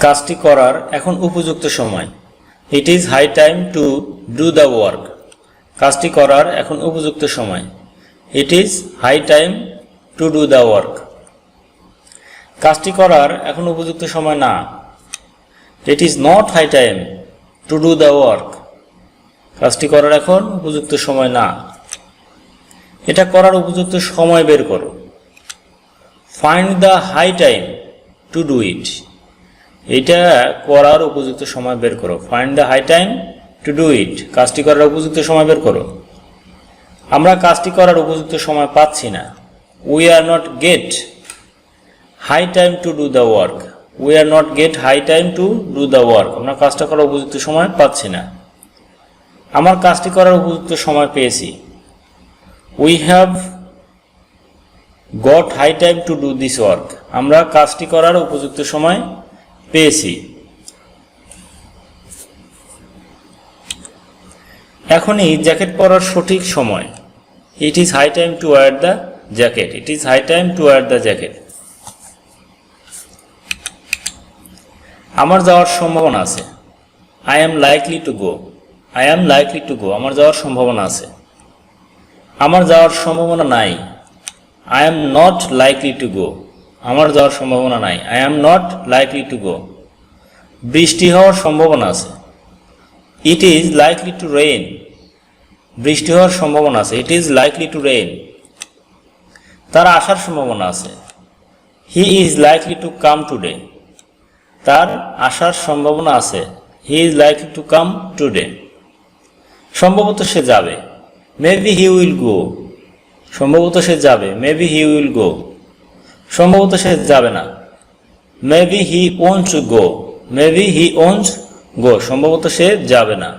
কাজটি করার এখন উপযুক্ত সময়। It is high time to do the work. কাজটি করার এখন উপযুক্ত সময়। It is high time to do the work. কাজটি করার এখন উপযুক্ত সময় না। It is not high time to do the work. কাজটি করার এখন উপযুক্ত সময় না। এটা করার উপযুক্ত সময় বের করো। Find the high time to do it. এটা করার উপযুক্ত সময় বের করো। Find the high time to do it. কাজটি করার উপযুক্ত সময় বের করো। আমরা কাজটি করার উপযুক্ত সময় পাচ্ছি না। We are not get high time to do the work. We are not get high time to do the work. আমরা কাজটা করার উপযুক্ত সময় পাচ্ছি না। আমার কাজটি করার উপযুক্ত সময় পেয়েছি। We have got high time to do this work. আমরা কাজটি করার উপযুক্ত সময় পেয়েছি। এখনই জ্যাকেট পরার সঠিক সময়। It is high time to wear the jacket. It is high time to wear the jacket. আমার যাওয়ার সম্ভাবনা আছে। I am likely to go. I am likely to go. আমার যাওয়ার সম্ভাবনা আছে। আমার যাওয়ার সম্ভাবনা নাই। I am not likely to go. আমার যাওয়ার সম্ভাবনা নাই। I am not likely to go. বৃষ্টি হওয়ার সম্ভাবনা আছে। It is likely to rain. বৃষ্টি হওয়ার সম্ভাবনা আছে। It is likely to rain. তার আসার সম্ভাবনা আছে। He is likely to come today. তার আসার সম্ভাবনা আছে। He is likely to come today. সম্ভবত সে যাবে। Maybe he will go. সম্ভবত সে যাবে। Maybe he will go. সম্ভবত সে যাবে না। Maybe he won't go. Maybe he won't go. সম্ভবত সে যাবে না।